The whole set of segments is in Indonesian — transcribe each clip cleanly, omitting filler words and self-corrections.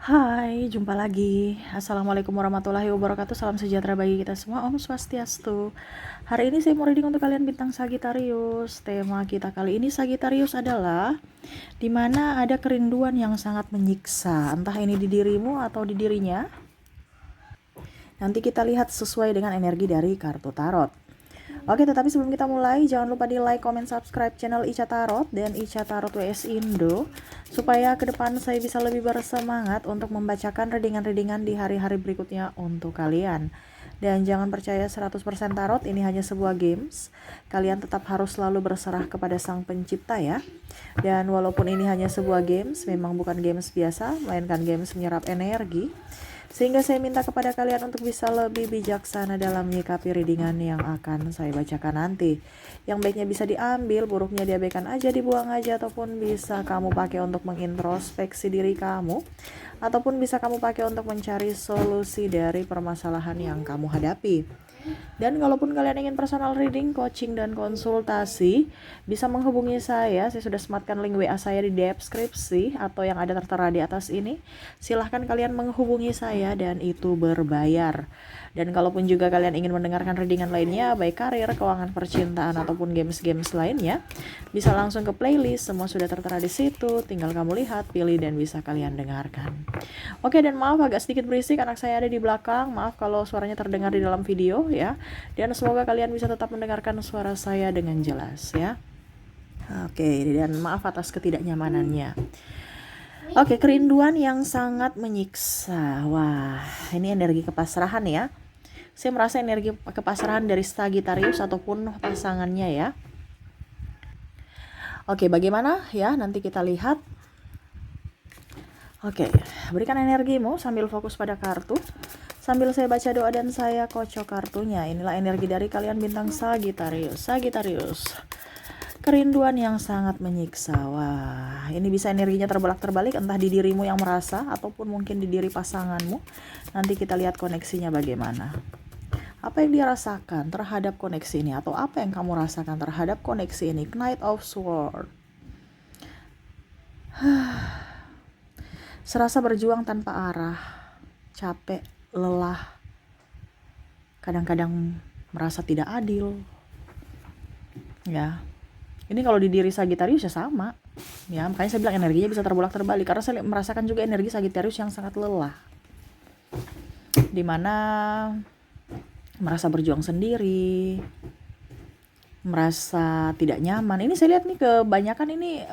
Hai, jumpa lagi. Assalamualaikum warahmatullahi wabarakatuh. Salam sejahtera bagi kita semua. Om Swastiastu. Hari ini saya mau reading untuk kalian bintang Sagittarius. Tema kita kali ini Sagittarius adalah dimana ada kerinduan yang sangat menyiksa. Entah ini di dirimu atau di dirinya. Nanti kita lihat sesuai dengan energi dari kartu tarot. Oke, tetapi sebelum kita mulai, jangan lupa di like, comment, subscribe channel Ica Tarot dan Ica Tarot WS Indo, supaya ke depan saya bisa lebih bersemangat untuk membacakan readingan-readingan di hari-hari berikutnya untuk kalian. Dan jangan percaya 100% tarot, ini hanya sebuah games. Kalian tetap harus selalu berserah kepada Sang Pencipta ya. Dan walaupun ini hanya sebuah games, memang bukan games biasa, melainkan games menyerap energi. Sehingga saya minta kepada kalian untuk bisa lebih bijaksana dalam menyikapi readingan yang akan saya bacakan nanti. Yang baiknya bisa diambil, buruknya diabaikan aja, dibuang aja, ataupun bisa kamu pakai untuk mengintrospeksi diri kamu, ataupun bisa kamu pakai untuk mencari solusi dari permasalahan yang kamu hadapi. Dan kalaupun kalian ingin personal reading, coaching, dan konsultasi, bisa menghubungi saya. Saya sudah sematkan link WA saya di deskripsi atau yang ada tertera di atas ini. Silahkan kalian menghubungi saya dan itu berbayar. Dan kalaupun juga kalian ingin mendengarkan readingan lainnya, baik karir, keuangan, percintaan, ataupun games-games lainnya, bisa langsung ke playlist. Semua sudah tertera di situ. Tinggal kamu lihat, pilih, dan bisa kalian dengarkan. Oke, dan maaf agak sedikit berisik, anak saya ada di belakang. Maaf kalau suaranya terdengar di dalam video ya. Dan semoga kalian bisa tetap mendengarkan suara saya dengan jelas ya. Oke, dan maaf atas ketidaknyamanannya. Oke, kerinduan yang sangat menyiksa. Wah, ini energi kepasrahan ya. Saya merasa energi kepasrahan dari Sagittarius ataupun pasangannya ya. Oke, bagaimana ya? Nanti kita lihat. Oke, berikan energimu sambil fokus pada kartu. Sambil saya baca doa dan saya kocok kartunya. Inilah energi dari kalian bintang Sagittarius. Sagittarius. Kerinduan yang sangat menyiksa. Wah, ini bisa energinya terbolak-terbalik, entah di dirimu yang merasa ataupun mungkin di diri pasanganmu. Nanti kita lihat koneksinya bagaimana. Apa yang dia rasakan terhadap koneksi ini, atau apa yang kamu rasakan terhadap koneksi ini? Knight of Swords. Serasa berjuang tanpa arah, capek, lelah, kadang-kadang merasa tidak adil. Ya. Ini kalau di diri Sagittarius ya sama. Ya, makanya saya bilang energinya bisa terbolak-terbalik karena saya merasakan juga energi Sagittarius yang sangat lelah. Dimana merasa berjuang sendiri, merasa tidak nyaman. Ini saya lihat nih kebanyakan ini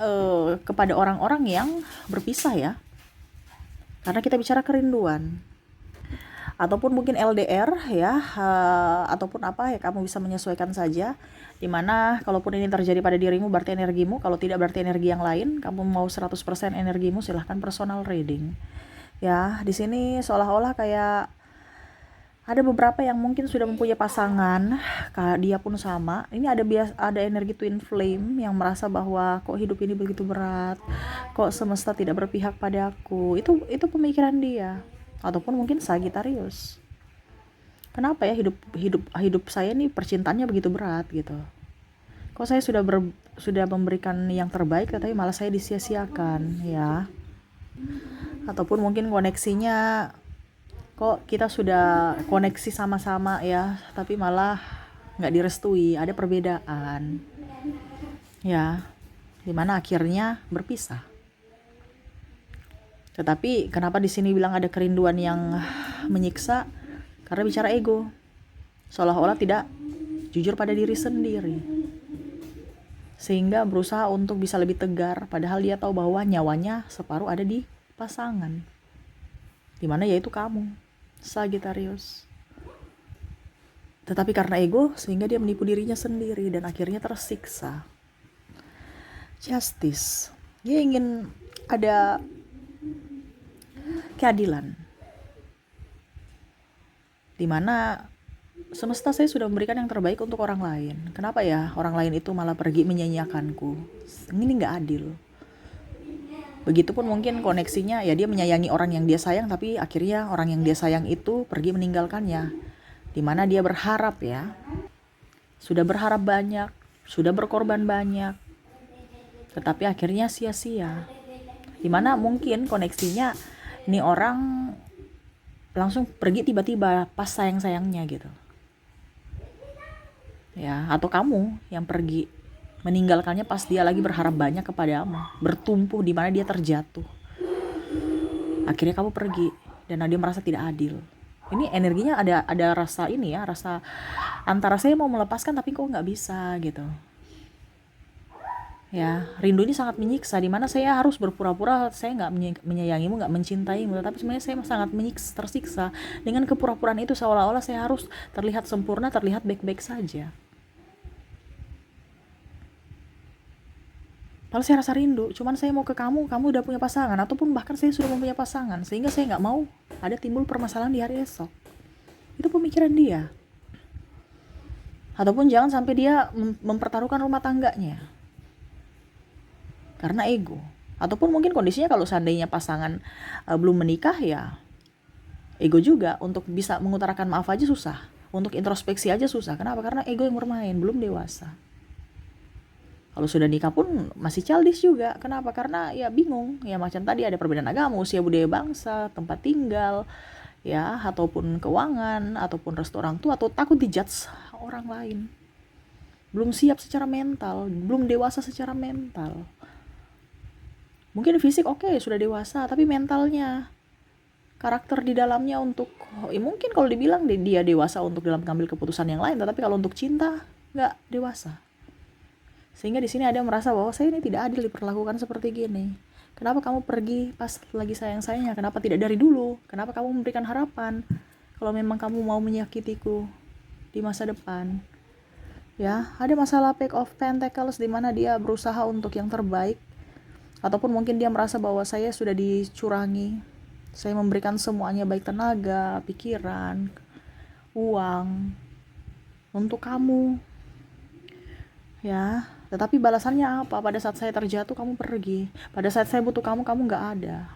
kepada orang-orang yang berpisah ya. Karena kita bicara kerinduan. Ataupun mungkin LDR ya, ataupun apa ya, kamu bisa menyesuaikan saja. Dimana kalaupun ini terjadi pada dirimu berarti energimu, kalau tidak berarti energi yang lain. Kamu mau 100% energimu, silahkan personal reading. Ya, di sini seolah-olah kayak ada beberapa yang mungkin sudah mempunyai pasangan, dia pun sama. Ini ada energi twin flame yang merasa bahwa kok hidup ini begitu berat, kok semesta tidak berpihak padaku. Itu pemikiran dia. Ataupun mungkin Sagittarius. Kenapa ya hidup saya nih percintaannya begitu berat gitu. Kok saya sudah memberikan yang terbaik tapi malah saya disia-siakan ya. Ataupun mungkin koneksinya kok kita sudah koneksi sama-sama ya, tapi malah nggak direstui, ada perbedaan. Ya, dimana akhirnya berpisah. Tetapi kenapa di sini bilang ada kerinduan yang menyiksa? Karena bicara ego, seolah-olah tidak jujur pada diri sendiri, sehingga berusaha untuk bisa lebih tegar, padahal dia tahu bahwa nyawanya separuh ada di pasangan, dimana yaitu kamu, Sagittarius. Tetapi karena ego, sehingga dia menipu dirinya sendiri dan akhirnya tersiksa. Justice, dia ingin ada keadilan. Dimana semesta saya sudah memberikan yang terbaik untuk orang lain. Kenapa ya orang lain itu malah pergi menyanyiakanku? Ini gak adil. Begitupun mungkin koneksinya ya, dia menyayangi orang yang dia sayang, tapi akhirnya orang yang dia sayang itu pergi meninggalkannya. Dimana dia berharap ya, sudah berharap banyak, sudah berkorban banyak, tetapi akhirnya sia-sia. Dimana mungkin koneksinya Ini orang langsung pergi tiba-tiba pas sayang-sayangnya gitu. Ya, atau kamu yang pergi meninggalkannya pas dia lagi berharap banyak kepadamu, bertumpu di mana dia terjatuh. Akhirnya kamu pergi dan dia merasa tidak adil. Ini energinya ada rasa ini ya, rasa antara saya mau melepaskan tapi kok nggak bisa gitu. Ya, rindu ini sangat menyiksa, di mana saya harus berpura-pura saya nggak menyayangimu, nggak mencintaimu, tapi sebenarnya saya sangat tersiksa dengan kepura-puraan itu, seolah-olah saya harus terlihat sempurna, terlihat baik-baik saja. Kalau saya rasa rindu, cuman saya mau ke kamu, kamu udah punya pasangan, ataupun bahkan saya sudah mempunyai pasangan, sehingga saya nggak mau ada timbul permasalahan di hari esok. Itu pemikiran dia. Ataupun jangan sampai dia mempertaruhkan rumah tangganya karena ego. Ataupun mungkin kondisinya kalau seandainya pasangan belum menikah, ya ego juga, untuk bisa mengutarakan maaf aja susah, untuk introspeksi aja susah. Kenapa? Karena ego yang bermain, belum dewasa. Kalau sudah nikah pun masih childish juga. Kenapa? Karena ya bingung, ya macam tadi ada perbedaan agama, usia, budaya bangsa, tempat tinggal, ya, ataupun keuangan, ataupun restu orang tua, atau takut dijudge orang lain. Belum siap secara mental, belum dewasa secara mental. Mungkin fisik oke, sudah dewasa, tapi mentalnya, karakter di dalamnya untuk, mungkin kalau dibilang dia dewasa untuk dalam mengambil keputusan yang lain, tetapi kalau untuk cinta nggak dewasa. Sehingga di sini ada yang merasa bahwa saya ini tidak adil diperlakukan seperti gini. Kenapa kamu pergi pas lagi sayang-sayangnya? Kenapa tidak dari dulu? Kenapa kamu memberikan harapan kalau memang kamu mau menyakitiku di masa depan? Ya, ada masalah Pack of Pentacles di mana dia berusaha untuk yang terbaik, ataupun mungkin dia merasa bahwa saya sudah dicurangi. Saya memberikan semuanya, baik tenaga, pikiran, uang untuk kamu. Ya, tetapi balasannya apa? Pada saat saya terjatuh, kamu pergi. Pada saat saya butuh kamu, kamu nggak ada.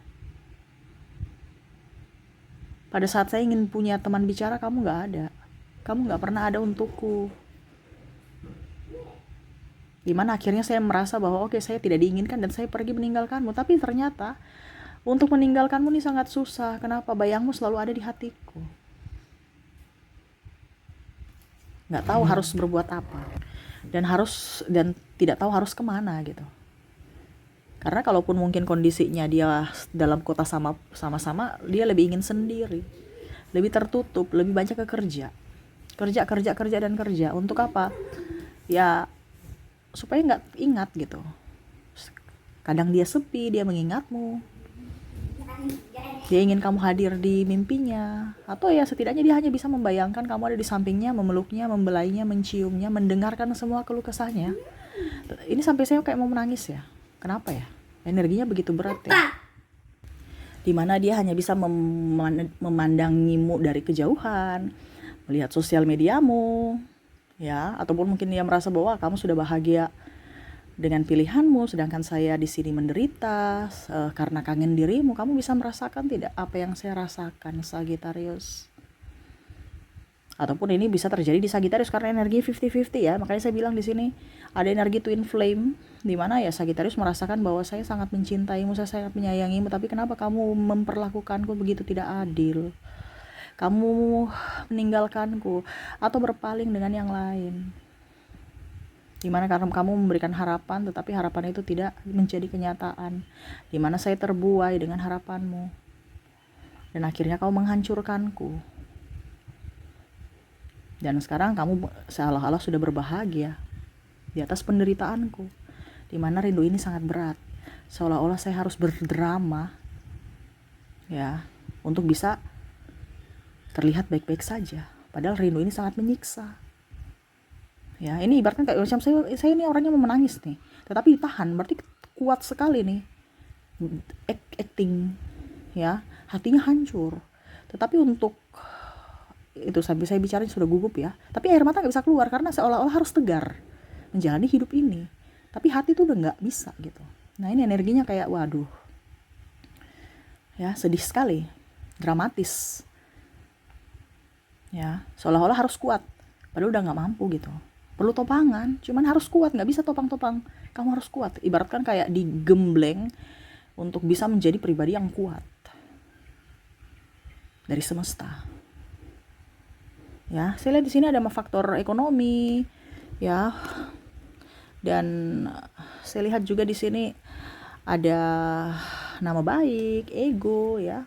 Pada saat saya ingin punya teman bicara, kamu nggak ada. Kamu nggak pernah ada untukku. Dimana akhirnya saya merasa bahwa oke, saya tidak diinginkan dan saya pergi meninggalkanmu. Tapi ternyata untuk meninggalkanmu ini sangat susah. Kenapa? Bayangmu selalu ada di hatiku. Nggak tahu harus berbuat apa. Dan tidak tahu harus kemana gitu. Karena kalaupun mungkin kondisinya dia dalam kota sama-sama, dia lebih ingin sendiri, lebih tertutup, lebih banyak kerja. Untuk apa? Ya supaya nggak ingat gitu. Kadang dia sepi, dia mengingatmu, dia ingin kamu hadir di mimpinya, atau ya setidaknya dia hanya bisa membayangkan kamu ada di sampingnya, memeluknya, membelainya, menciumnya, mendengarkan semua keluh kesahnya. Ini sampai saya kayak mau menangis ya. Kenapa ya? Energinya begitu berat ya. Dimana dia hanya bisa memandangimu dari kejauhan, melihat sosial mediamu, ya, ataupun mungkin dia merasa bahwa kamu sudah bahagia dengan pilihanmu, sedangkan saya di sini menderita karena kangen dirimu. Kamu bisa merasakan tidak apa yang saya rasakan, Sagittarius? Ataupun ini bisa terjadi di Sagittarius karena energi 50-50 ya. Makanya saya bilang di sini ada energi twin flame, di mana ya Sagittarius merasakan bahwa saya sangat mencintaimu, saya sangat menyayangimu, tapi kenapa kamu memperlakukanku begitu tidak adil? Kamu meninggalkanku atau berpaling dengan yang lain. Dimana karena kamu memberikan harapan, tetapi harapan itu tidak menjadi kenyataan. Dimana saya terbuai dengan harapanmu, dan akhirnya kau menghancurkanku. Dan sekarang kamu seolah-olah sudah berbahagia di atas penderitaanku. Dimana rindu ini sangat berat. Seolah-olah saya harus berdrama, ya, untuk bisa terlihat baik-baik saja. Padahal rindu ini sangat menyiksa. Ya, ini ibaratnya kayak macam saya ini orangnya mau menangis nih, tetapi ditahan, berarti kuat sekali nih acting, ya, hatinya hancur. Tetapi untuk itu sampai saya bicara sudah gugup ya, tapi air mata nggak bisa keluar karena seolah-olah harus tegar menjalani hidup ini, tapi hati tuh udah nggak bisa gitu. Nah ini energinya kayak waduh, ya, sedih sekali, dramatis, ya, seolah-olah harus kuat, padahal udah nggak mampu gitu. Perlu topangan, cuman harus kuat, nggak bisa topang-topang. Kamu harus kuat, ibaratkan kayak digembleng untuk bisa menjadi pribadi yang kuat. dari semesta. Ya, saya lihat di sini ada faktor ekonomi, ya, dan saya lihat juga di sini ada nama baik, ego, ya.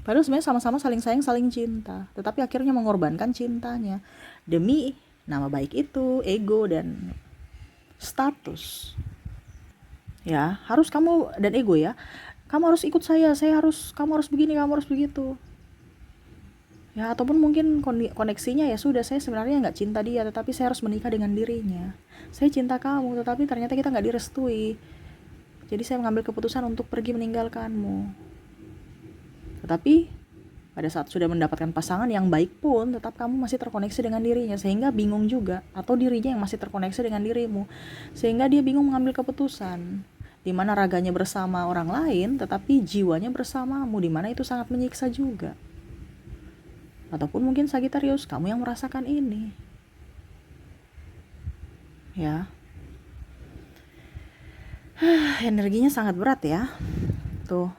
Padahal sebenarnya sama-sama saling sayang, saling cinta, tetapi akhirnya mengorbankan cintanya demi nama baik itu, ego dan status. Ya, harus kamu dan ego ya. Kamu harus ikut saya harus, kamu harus begini, kamu harus begitu. Ya, ataupun mungkin koneksinya ya sudah, saya sebenarnya nggak cinta dia, tetapi saya harus menikah dengan dirinya. Saya cinta kamu, tetapi ternyata kita nggak direstui. Jadi saya mengambil keputusan untuk pergi meninggalkanmu. Tetapi pada saat sudah mendapatkan pasangan yang baik pun, tetap kamu masih terkoneksi dengan dirinya, sehingga bingung juga, atau dirinya yang masih terkoneksi dengan dirimu, sehingga dia bingung mengambil keputusan, di mana raganya bersama orang lain, tetapi jiwanya bersamamu, di mana itu sangat menyiksa juga. Ataupun mungkin Sagittarius, kamu yang merasakan ini. Ya. Energinya sangat berat ya. Tuh.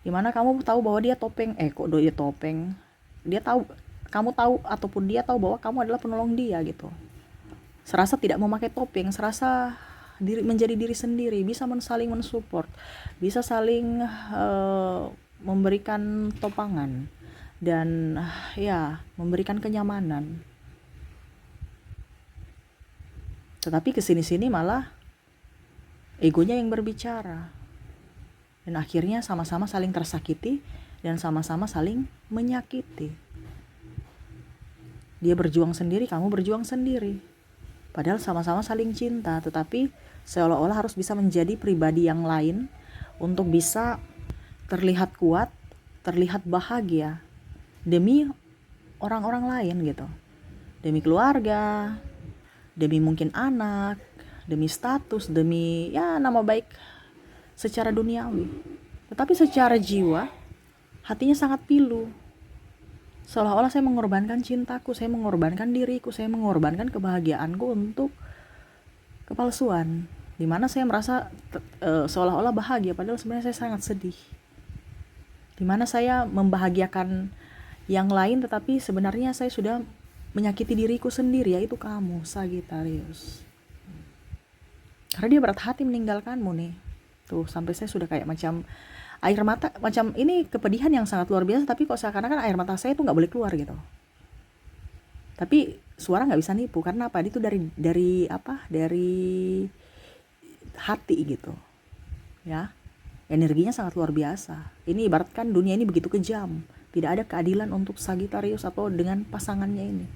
Dimana kamu tahu bahwa dia topeng, dia topeng. Dia tahu, kamu tahu ataupun dia tahu bahwa kamu adalah penolong dia gitu. Serasa tidak memakai topeng, serasa menjadi diri sendiri, bisa saling mensupport, bisa saling memberikan topangan dan ya memberikan kenyamanan. Tetapi kesini-sini malah egonya yang berbicara, dan akhirnya sama-sama saling tersakiti dan sama-sama saling menyakiti. Dia berjuang sendiri, kamu berjuang sendiri, padahal sama-sama saling cinta, tetapi seolah-olah harus bisa menjadi pribadi yang lain untuk bisa terlihat kuat, terlihat bahagia demi orang-orang lain gitu, demi keluarga, demi mungkin anak, demi status, demi ya nama baik secara duniawi. Tetapi secara jiwa hatinya sangat pilu, seolah-olah saya mengorbankan cintaku, saya mengorbankan diriku, saya mengorbankan kebahagiaanku untuk kepalsuan, dimana saya merasa seolah-olah bahagia, padahal sebenarnya saya sangat sedih, dimana saya membahagiakan yang lain, tetapi sebenarnya saya sudah menyakiti diriku sendiri, yaitu kamu Sagittarius. Karena dia berat hati meninggalkanmu nih. Tuh, sampai saya sudah kayak macam air mata, macam ini kepedihan yang sangat luar biasa, tapi kok seakan-akan air mata saya itu nggak boleh keluar gitu. Tapi suara nggak bisa nipu, karena apa? Itu dari hati gitu, ya. Energinya sangat luar biasa. Ini ibaratkan dunia ini begitu kejam. Tidak ada keadilan untuk Sagittarius atau dengan pasangannya ini,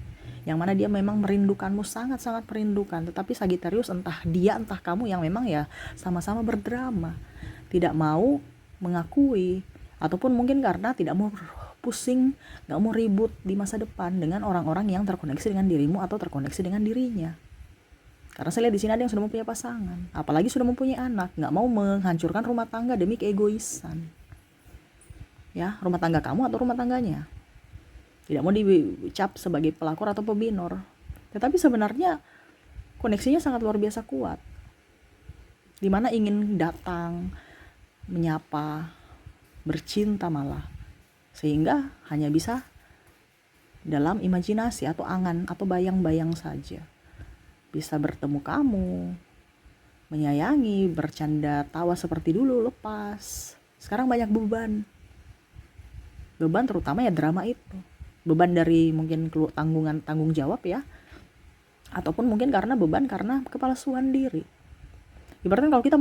yang mana dia memang merindukanmu, sangat-sangat merindukan. Tetapi Sagittarius, entah dia entah kamu, yang memang ya sama-sama berdrama, tidak mau mengakui, ataupun mungkin karena tidak mau pusing, gak mau ribut di masa depan dengan orang-orang yang terkoneksi dengan dirimu atau terkoneksi dengan dirinya. Karena saya lihat di sini ada yang sudah mempunyai pasangan, apalagi sudah mempunyai anak, gak mau menghancurkan rumah tangga demi keegoisan. Ya, rumah tangga kamu atau rumah tangganya. Tidak mau dicap sebagai pelakor atau pebinor. Tetapi sebenarnya koneksinya sangat luar biasa kuat, dimana ingin datang, menyapa, bercinta malah, sehingga hanya bisa dalam imajinasi atau angan atau bayang-bayang saja. Bisa bertemu kamu, menyayangi, bercanda tawa seperti dulu, lepas. Sekarang banyak beban terutama ya drama itu. Beban dari mungkin tanggung jawab ya, ataupun mungkin karena beban karena kepalsuan diri. Ibaratnya kalau kita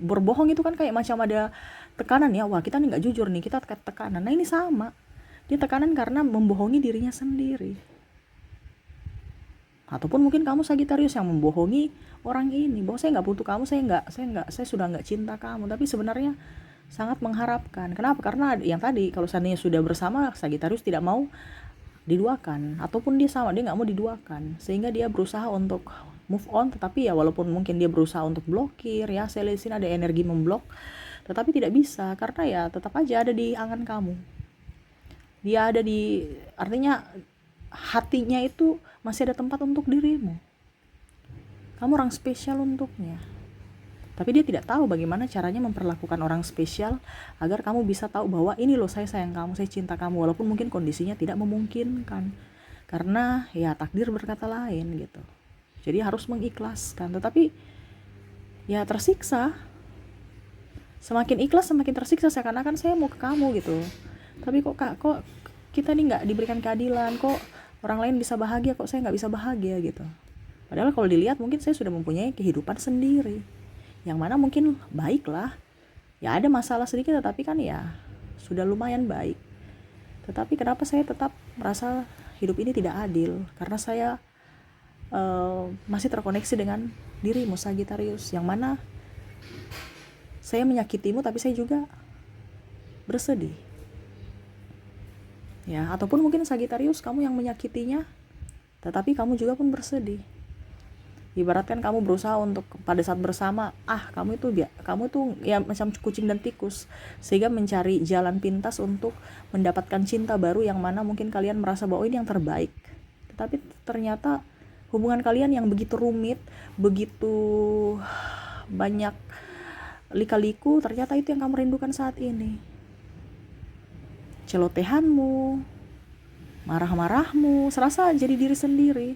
berbohong itu kan kayak macam ada tekanan ya, wah kita nih nggak jujur nih, kita tekanan. Nah ini sama, dia tekanan karena membohongi dirinya sendiri. Ataupun mungkin kamu Sagittarius yang membohongi orang ini bahwa saya nggak butuh kamu, saya sudah nggak cinta kamu, tapi sebenarnya sangat mengharapkan. Kenapa? Karena yang tadi, kalau seandainya sudah bersama, Sagittarius tidak mau diduakan, ataupun dia nggak mau diduakan, sehingga dia berusaha untuk move on. Tetapi ya walaupun mungkin dia berusaha untuk blokir ya, saya lihat sini ada energi memblok, tetapi tidak bisa, karena ya tetap aja ada di angan kamu. Dia ada di, artinya hatinya itu masih ada tempat untuk dirimu. Kamu orang spesial untuknya. Tapi dia tidak tahu bagaimana caranya memperlakukan orang spesial agar kamu bisa tahu bahwa ini loh, saya sayang kamu, saya cinta kamu, walaupun mungkin kondisinya tidak memungkinkan. Karena ya takdir berkata lain gitu. Jadi harus mengikhlaskan. Tetapi ya tersiksa. Semakin ikhlas semakin tersiksa, seakan-akan saya mau ke kamu gitu. Tapi kok kita nih nggak diberikan keadilan, kok orang lain bisa bahagia, kok saya nggak bisa bahagia gitu. Padahal kalau dilihat mungkin saya sudah mempunyai kehidupan sendiri, yang mana mungkin baik lah. Ya ada masalah sedikit tetapi kan ya sudah lumayan baik. Tetapi kenapa saya tetap merasa hidup ini tidak adil? Karena saya masih terkoneksi dengan dirimu Sagittarius, yang mana saya menyakitimu tapi saya juga bersedih. Ya, ataupun mungkin Sagittarius kamu yang menyakitinya tetapi kamu juga pun bersedih. Ibaratkan kamu berusaha untuk pada saat bersama, kamu tuh ya macam kucing dan tikus, sehingga mencari jalan pintas untuk mendapatkan cinta baru yang mana mungkin kalian merasa bahwa ini yang terbaik. Tetapi ternyata hubungan kalian yang begitu rumit, begitu banyak lika-liku, ternyata itu yang kamu rindukan saat ini. Celotehanmu, marah-marahmu, serasa jadi diri sendiri.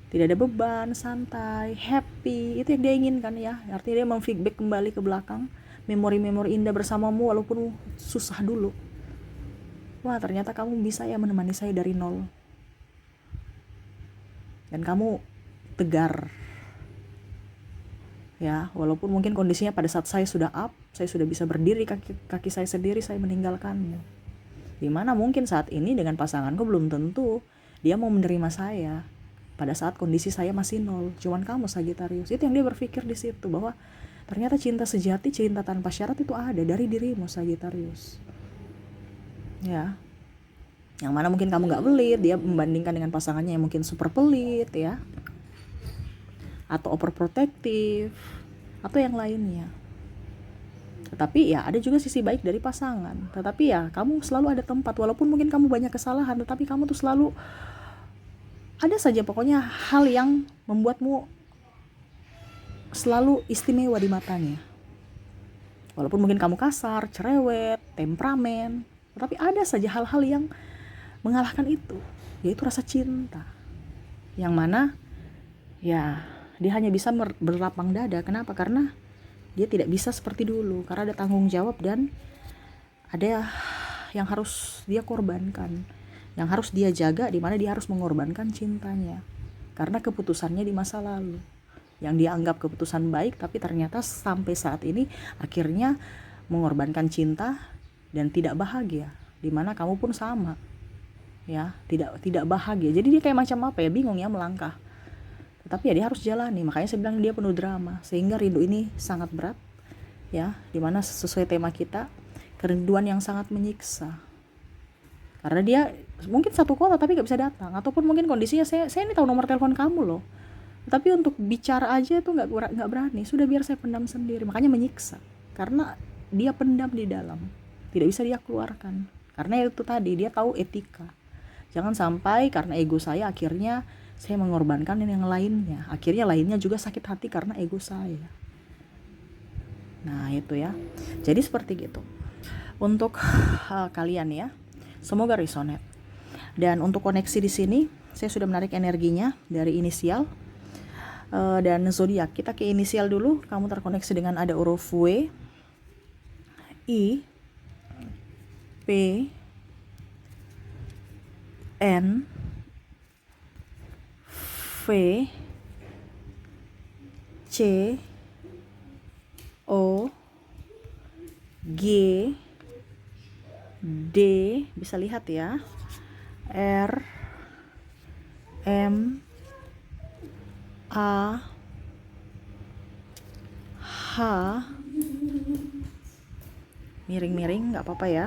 Tidak ada beban, santai, happy. Itu yang dia inginkan ya. Artinya dia memfeedback kembali ke belakang memori-memori indah bersamamu walaupun susah dulu. Wah, ternyata kamu bisa ya menemani saya dari nol. Dan kamu tegar. Ya, walaupun mungkin kondisinya pada saat saya sudah up, saya sudah bisa berdiri kaki saya sendiri, saya meninggalkanmu. Dimana mungkin saat ini dengan pasanganku belum tentu dia mau menerima saya pada saat kondisi saya masih nol. Cuman kamu Sagittarius, itu yang dia berpikir di situ, bahwa ternyata cinta sejati, cinta tanpa syarat itu ada dari dirimu Sagittarius. Ya, yang mana mungkin kamu gak pelit, dia membandingkan dengan pasangannya yang mungkin super pelit ya, atau overprotective, atau yang lainnya. Tetapi ya ada juga sisi baik dari pasangan. Tetapi ya kamu selalu ada tempat, walaupun mungkin kamu banyak kesalahan, tetapi kamu tuh selalu ada saja pokoknya hal yang membuatmu selalu istimewa di matanya. Walaupun mungkin kamu kasar, cerewet, temperamen, tetapi ada saja hal-hal yang mengalahkan itu, yaitu rasa cinta. Yang mana ya dia hanya bisa berlapang dada. Kenapa? Karena dia tidak bisa seperti dulu, karena ada tanggung jawab dan ada yang harus dia korbankan, yang harus dia jaga, di mana dia harus mengorbankan cintanya karena keputusannya di masa lalu yang dia anggap keputusan baik, tapi ternyata sampai saat ini akhirnya mengorbankan cinta dan tidak bahagia, di mana kamu pun sama ya, tidak bahagia. Jadi dia kayak macam apa ya, bingung ya melangkah. Tapi ya dia harus jalani. Makanya saya bilang dia penuh drama, sehingga rindu ini sangat berat ya, dimana sesuai tema kita, kerinduan yang sangat menyiksa. Karena dia mungkin satu kota tapi gak bisa datang, ataupun mungkin kondisinya saya ini tahu nomor telepon kamu loh, tapi untuk bicara aja tuh gak berani. Sudah, biar saya pendam sendiri. Makanya menyiksa, karena dia pendam di dalam, tidak bisa dia keluarkan. Karena itu tadi, dia tahu etika. Jangan sampai karena ego saya akhirnya saya mengorbankan yang lainnya, akhirnya lainnya juga sakit hati karena ego saya. Nah itu ya. Jadi seperti gitu untuk kalian ya, semoga resonate. Dan untuk koneksi di sini saya sudah menarik energinya dari inisial dan zodiak. Kita ke inisial dulu. Kamu terkoneksi dengan ada huruf W, I, P, N, V, C, O, G, D, bisa lihat ya, R, M, A, H, miring-miring nggak apa-apa ya,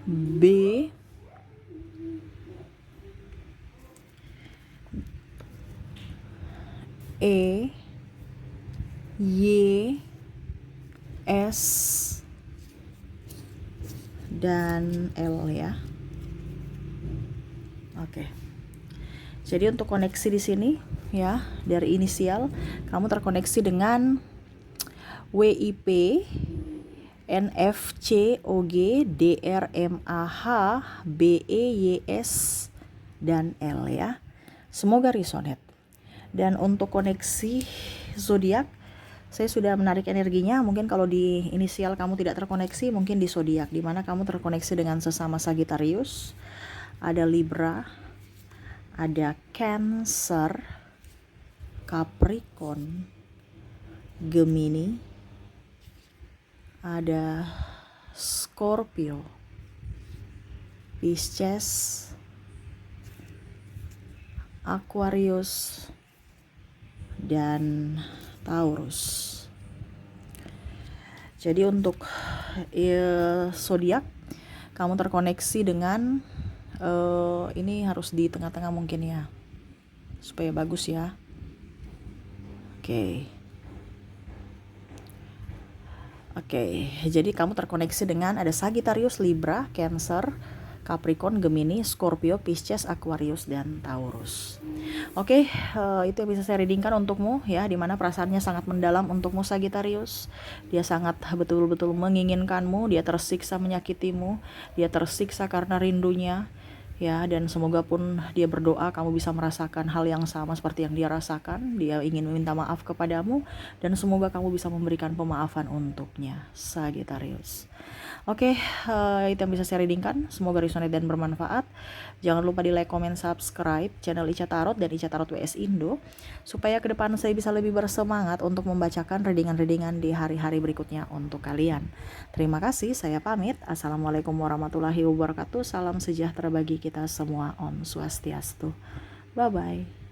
B, E, Y, S, dan L ya. Oke. Jadi untuk koneksi di sini ya, dari inisial kamu terkoneksi dengan WIP, NFCOG, DRMAH, BEYS, dan L ya. Semoga resonate. Dan untuk koneksi zodiak, saya sudah menarik energinya. Mungkin kalau di inisial kamu tidak terkoneksi, mungkin di zodiak, di mana kamu terkoneksi dengan sesama Sagittarius, ada Libra, ada Cancer, Capricorn, Gemini, ada Scorpio, Pisces, Aquarius, dan Taurus. Jadi untuk zodiak kamu terkoneksi dengan ini harus di tengah-tengah mungkin ya, supaya bagus ya. Oke, jadi kamu terkoneksi dengan ada Sagittarius, Libra, Cancer, Capricorn, Gemini, Scorpio, Pisces, Aquarius, dan Taurus. Oke, itu yang bisa saya readingkan untukmu ya, dimana perasaannya sangat mendalam untukmu Sagittarius. Dia sangat betul-betul menginginkanmu, dia tersiksa menyakitimu, dia tersiksa karena rindunya ya, dan semoga pun dia berdoa kamu bisa merasakan hal yang sama seperti yang dia rasakan. Dia ingin meminta maaf kepadamu dan semoga kamu bisa memberikan pemaafan untuknya Sagittarius. Oke, itu yang bisa saya readingkan. Semoga resonate dan bermanfaat. Jangan lupa di like, comment, subscribe channel Ica Tarot dan Ica Tarot WS Indo, supaya ke depan saya bisa lebih bersemangat untuk membacakan readingan-readingan di hari-hari berikutnya untuk kalian. Terima kasih, saya pamit. Assalamualaikum warahmatullahi wabarakatuh. Salam sejahtera bagi kita semua. Om Swastiastu. Bye-bye.